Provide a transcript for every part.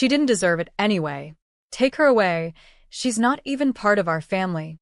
She didn't deserve it anyway. Take her away. She's not even part of our family.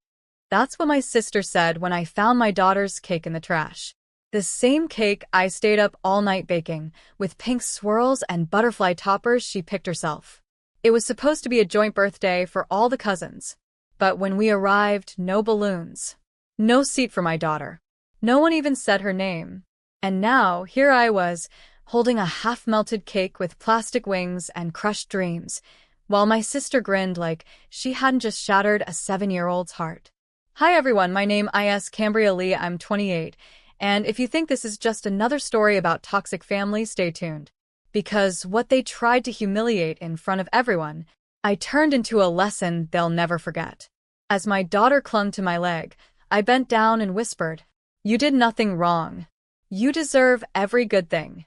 That's what my sister said when I found my daughter's cake in the trash. The same cake I stayed up all night baking, with pink swirls and butterfly toppers she picked herself. It was supposed to be a joint birthday for all the cousins. But when we arrived, no balloons. No seat for my daughter. No one even said her name. And now, here I was, holding a half-melted cake with plastic wings and crushed dreams, while my sister grinned like she hadn't just shattered a 7-year-old's heart. Hi everyone, my name is Cambria Lee, I'm 28, and if you think this is just another story about toxic family, stay tuned. Because what they tried to humiliate in front of everyone, I turned into a lesson they'll never forget. As my daughter clung to my leg, I bent down and whispered, "You did nothing wrong. You deserve every good thing."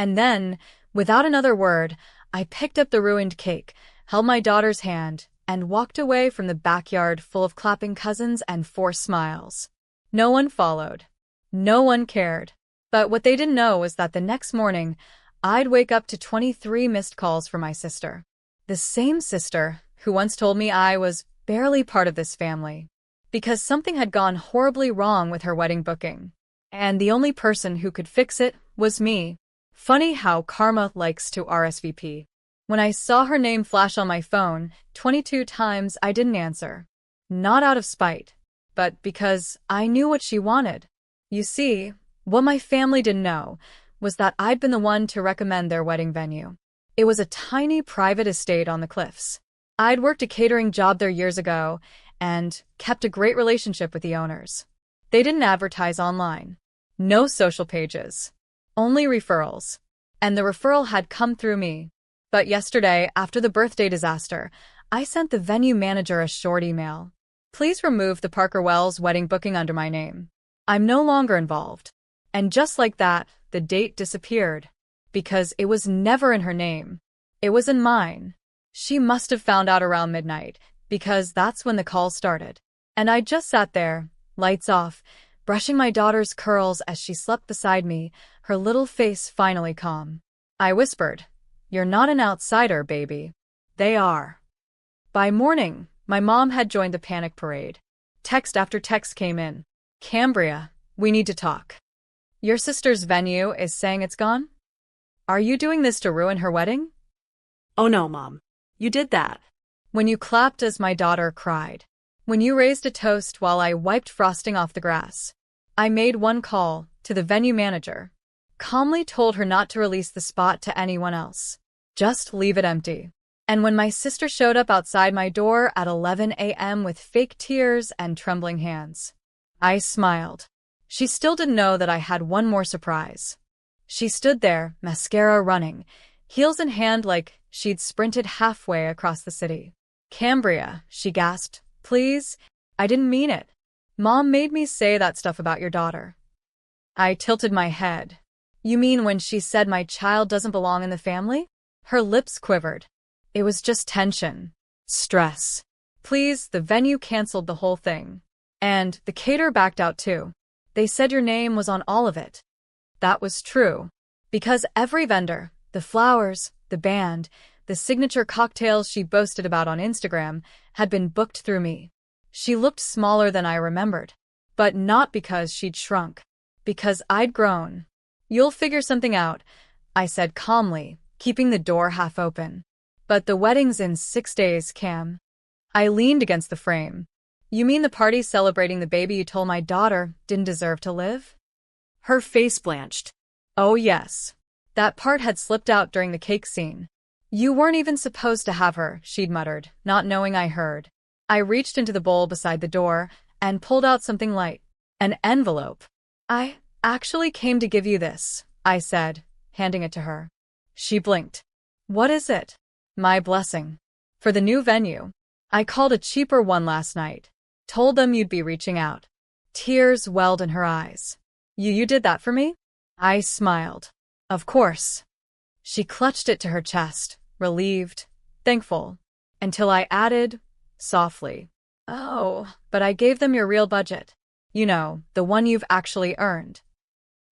And then, without another word, I picked up the ruined cake, held my daughter's hand, and walked away from the backyard full of clapping cousins and forced smiles. No one followed. No one cared. But what they didn't know was that the next morning, I'd wake up to 23 missed calls from my sister. The same sister who once told me I was barely part of this family, because something had gone horribly wrong with her wedding booking. And the only person who could fix it was me. Funny how karma likes to RSVP. When I saw her name flash on my phone 22 times, I didn't answer. Not out of spite, but because I knew what she wanted. You see, what my family didn't know was that I'd been the one to recommend their wedding venue. It was a tiny private estate on the cliffs. I'd worked a catering job there years ago and kept a great relationship with the owners. They didn't advertise online. No social pages. Only referrals. And the referral had come through me. But yesterday, after the birthday disaster, I sent the venue manager a short email. "Please remove the Parker Wells wedding booking under my name. I'm no longer involved." And just like that, the date disappeared. Because it was never in her name. It was in mine. She must have found out around midnight, because that's when the call started. And I just sat there, lights off, brushing my daughter's curls as she slept beside me, her little face finally calm. I whispered, "You're not an outsider, baby." They are. By morning, my mom had joined the panic parade. Text after text came in. "Cambria, we need to talk. Your sister's venue is saying it's gone? Are you doing this to ruin her wedding?" "Oh no, Mom. You did that." "When you clapped as my daughter cried. When you raised a toast while I wiped frosting off the grass. I made one call to the venue manager. Calmly told her not to release the spot to anyone else. Just leave it empty. And when my sister showed up outside my door at 11 a.m. with fake tears and trembling hands, I smiled. She still didn't know that I had one more surprise. She stood there, mascara running, heels in hand like she'd sprinted halfway across the city. "Cambria," she gasped, "please, I didn't mean it. Mom made me say that stuff about your daughter." I tilted my head. "You mean when she said my child doesn't belong in the family?" Her lips quivered. "It was just tension. Stress. Please, the venue canceled the whole thing. And the caterer backed out too. They said your name was on all of it." That was true. Because every vendor, the flowers, the band, the signature cocktails she boasted about on Instagram, had been booked through me. She looked smaller than I remembered. But not because she'd shrunk. Because I'd grown. "You'll figure something out," I said calmly, keeping the door half open. "But the wedding's in 6 days, Cam." I leaned against the frame. "You mean the party celebrating the baby you told my daughter didn't deserve to live?" Her face blanched. "Oh yes. That part had slipped out during the cake scene. You weren't even supposed to have her," she'd muttered, not knowing I heard. I reached into the bowl beside the door and pulled out something light. An envelope. "I actually came to give you this," I said, handing it to her. She blinked. "What is it?" "My blessing. For the new venue. I called a cheaper one last night. Told them you'd be reaching out." Tears welled in her eyes. You did that for me?" I smiled. "Of course." She clutched it to her chest, relieved, thankful, until I added, softly, "Oh, but I gave them your real budget. You know, the one you've actually earned."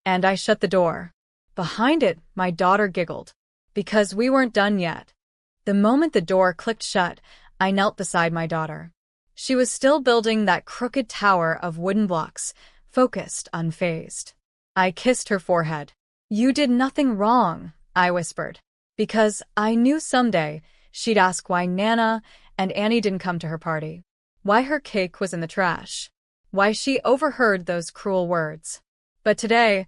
And I shut the door. Behind it, my daughter giggled. Because we weren't done yet. The moment the door clicked shut, I knelt beside my daughter. She was still building that crooked tower of wooden blocks, focused, unfazed. I kissed her forehead. "You did nothing wrong," I whispered, because I knew someday she'd ask why Nana and Annie didn't come to her party, why her cake was in the trash, why she overheard those cruel words. But today,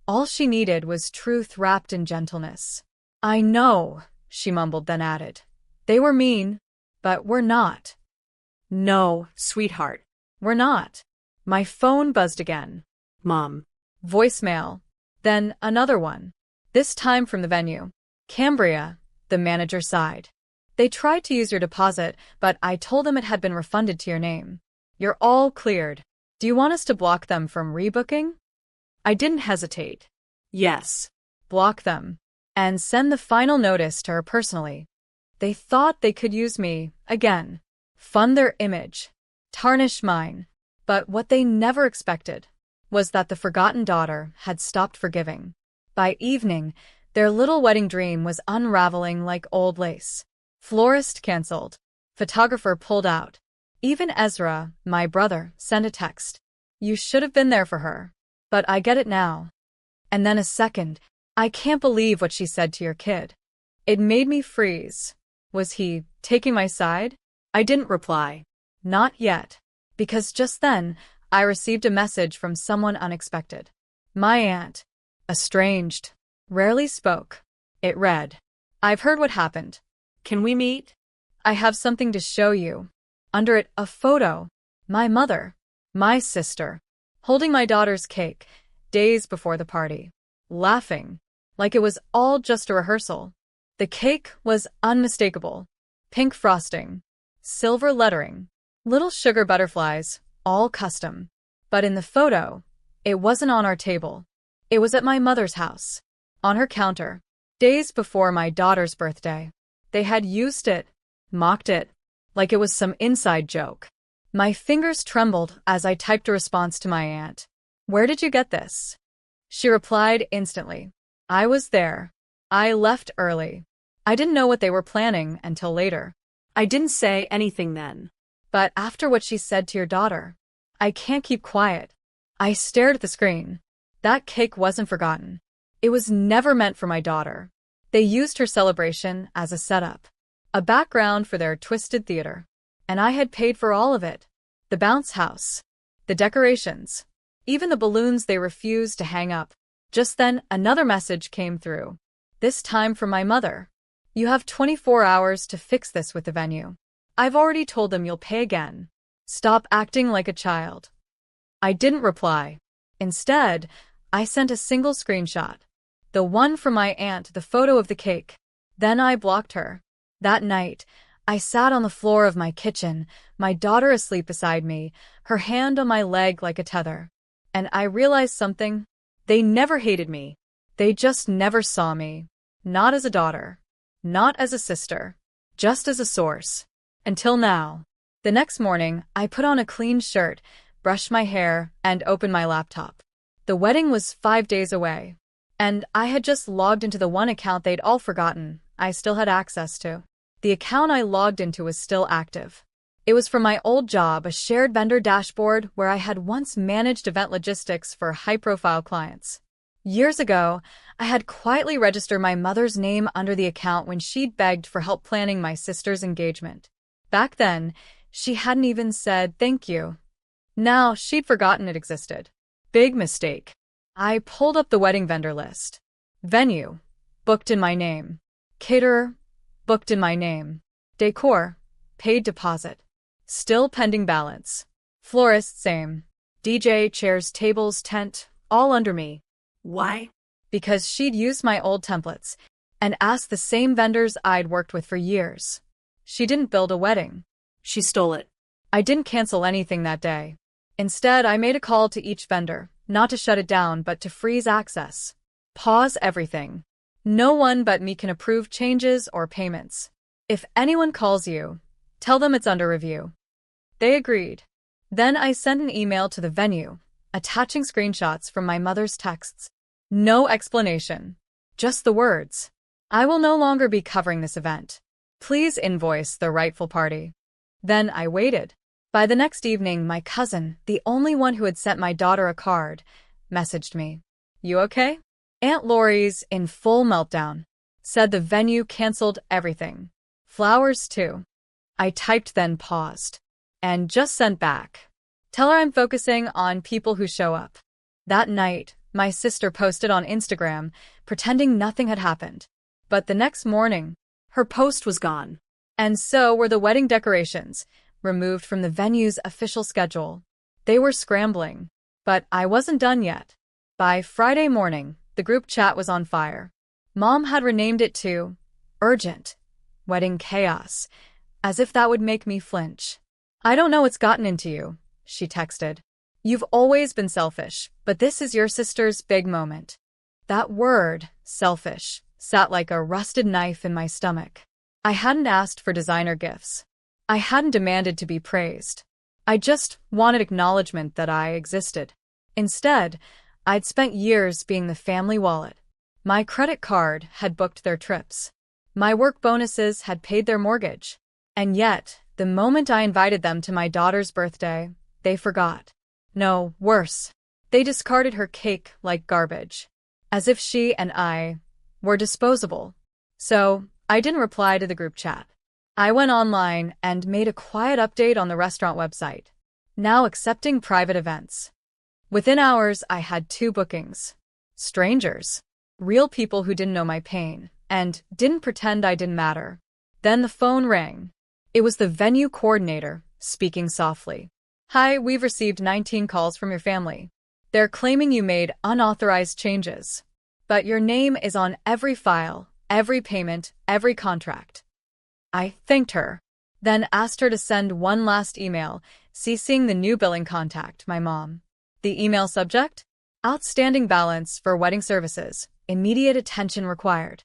all she needed was truth wrapped in gentleness. "I know," she mumbled, then added. "They were mean, but we're not." No, sweetheart. We're not. My phone buzzed again. Mom. Voicemail. Then another one. This time from the venue. "Cambria," the manager sighed. "They tried to use your deposit, but I told them it had been refunded to your name. You're all cleared. Do you want us to block them from rebooking?" I didn't hesitate. Yes. Block them. And send the final notice to her personally. They thought they could use me, again. Fund their image. Tarnish mine. But what they never expected was that the forgotten daughter had stopped forgiving. By evening, their little wedding dream was unraveling like old lace. Florist canceled. Photographer pulled out. Even Ezra, my brother, sent a text. "You should have been there for her. But I get it now." And then a second, "I can't believe what she said to your kid." It made me freeze. Was he taking my side? I didn't reply. Not yet. Because just then, I received a message from someone unexpected. My aunt. Estranged. Rarely spoke. It read, "I've heard what happened. Can we meet? I have something to show you." Under it, a photo. My mother. My sister. Holding my daughter's cake, days before the party. Laughing. Like it was all just a rehearsal. The cake was unmistakable. Pink frosting. Silver lettering. Little sugar butterflies, all custom. But in the photo, it wasn't on our table. It was at my mother's house. On her counter. Days before my daughter's birthday. They had used it, mocked it, like it was some inside joke. My fingers trembled as I typed a response to my aunt. "Where did you get this?" She replied instantly. "I was there. I left early." I didn't know what they were planning until later. I didn't say anything then. But after what she said to your daughter, I can't keep quiet. I stared at the screen. That cake wasn't forgotten. It was never meant for my daughter. They used her celebration as a setup, a background for their twisted theater. And I had paid for all of it. The bounce house, the decorations, even the balloons they refused to hang up. Just then, another message came through. This time from my mother. "You have 24 hours to fix this with the venue. I've already told them you'll pay again. Stop acting like a child." I didn't reply. Instead, I sent a single screenshot. The one from my aunt, the photo of the cake. Then I blocked her. That night, I sat on the floor of my kitchen, my daughter asleep beside me, her hand on my leg like a tether. And I realized something. They never hated me. They just never saw me. Not as a daughter. Not as a sister. Just as a source. Until now. The next morning, I put on a clean shirt, brushed my hair, and opened my laptop. The wedding was 5 days away. And I had just logged into the one account they'd all forgotten I still had access to. The account I logged into was still active. It was from my old job, a shared vendor dashboard where I had once managed event logistics for high-profile clients. Years ago, I had quietly registered my mother's name under the account when she'd begged for help planning my sister's engagement. Back then, she hadn't even said thank you. Now, she'd forgotten it existed. Big mistake. I pulled up the wedding vendor list. Venue, booked in my name. Caterer, booked in my name. Decor, paid deposit. Still pending balance. Florist, same. DJ, chairs, tables, tent, all under me. Why? Because she'd used my old templates and asked the same vendors I'd worked with for years. She didn't build a wedding. She stole it. I didn't cancel anything that day. Instead, I made a call to each vendor, not to shut it down, but to freeze access. Pause everything. No one but me can approve changes or payments. If anyone calls you, tell them it's under review. They agreed. Then I sent an email to the venue, attaching screenshots from my mother's texts. No explanation. Just the words. I will no longer be covering this event. Please invoice the rightful party. Then I waited. By the next evening, my cousin, the only one who had sent my daughter a card, messaged me. You okay? Aunt Lori's in full meltdown. Said the venue canceled everything. Flowers too. I typed then paused. And just sent back. Tell her I'm focusing on people who show up. That night, my sister posted on Instagram, pretending nothing had happened. But the next morning, Her post was gone. and so were the wedding decorations, removed from the venue's official schedule. They were scrambling. But I wasn't done yet. By Friday morning, the group chat was on fire. Mom had renamed it to Urgent Wedding Chaos, as if that would make me flinch. I don't know what's gotten into you, she texted. You've always been selfish, but this is your sister's big moment. That word, selfish, sat like a rusted knife in my stomach. I hadn't asked for designer gifts. I hadn't demanded to be praised. I just wanted acknowledgement that I existed. Instead, I'd spent years being the family wallet. My credit card had booked their trips. My work bonuses had paid their mortgage. And yet, the moment I invited them to my daughter's birthday, they forgot. No, worse. They discarded her cake like garbage. As if she and I were disposable. So, I didn't reply to the group chat. I went online and made a quiet update on the restaurant website. Now accepting private events. Within hours, I had 2 bookings. Strangers. Real people who didn't know my pain and didn't pretend I didn't matter. Then the phone rang. It was the venue coordinator, speaking softly. Hi, we've received 19 calls from your family. They're claiming you made unauthorized changes. But your name is on every file, every payment, every contract. I thanked her, then asked her to send one last email, CCing the new billing contact, my mom. The email subject? Outstanding balance for wedding services. Immediate attention required.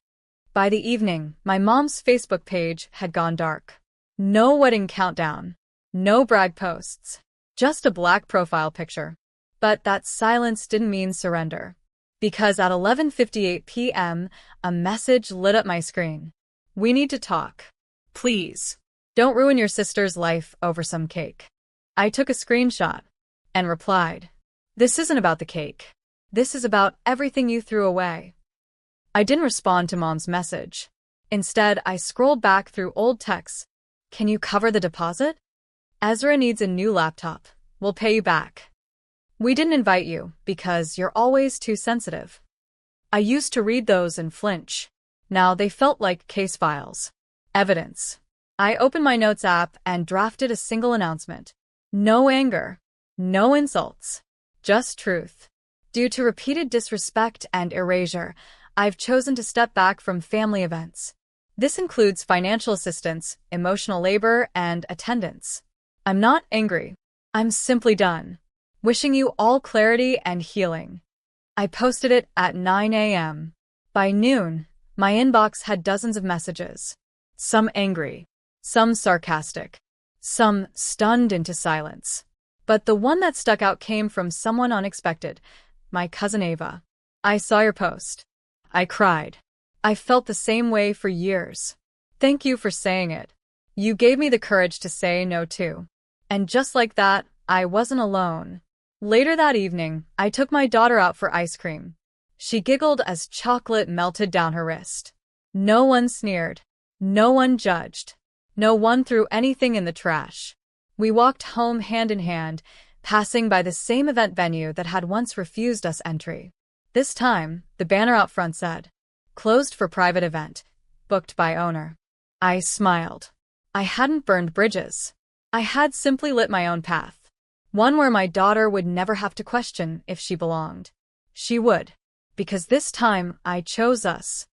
By the evening, my mom's Facebook page had gone dark. No wedding countdown. No brag posts. Just a black profile picture. But that silence didn't mean surrender. Because at 11:58 p.m., a message lit up my screen. We need to talk. Please. Don't ruin your sister's life over some cake. I took a screenshot and replied, This isn't about the cake. This is about everything you threw away. I didn't respond to Mom's message. Instead, I scrolled back through old texts. Can you cover the deposit? Ezra needs a new laptop. We'll pay you back. We didn't invite you because you're always too sensitive. I used to read those and flinch. Now they felt like case files. Evidence. I opened my notes app and drafted a single announcement. No anger. No insults. Just truth. Due to repeated disrespect and erasure, I've chosen to step back from family events. This includes financial assistance, emotional labor, and attendance. I'm not angry. I'm simply done. Wishing you all clarity and healing. I posted it at 9 a.m. By noon, my inbox had dozens of messages. Some angry, some sarcastic, some stunned into silence. But the one that stuck out came from someone unexpected, my cousin Ava. I saw your post. I cried. I felt the same way for years. Thank you for saying it. You gave me the courage to say no too. And just like that, I wasn't alone. Later that evening, I took my daughter out for ice cream. She giggled as chocolate melted down her wrist. No one sneered. No one judged. No one threw anything in the trash. We walked home hand in hand, passing by the same event venue that had once refused us entry. This time, the banner out front said, Closed for private event, booked by owner. I smiled. I hadn't burned bridges. I had simply lit my own path. One where my daughter would never have to question if she belonged. She would. Because this time, I chose us.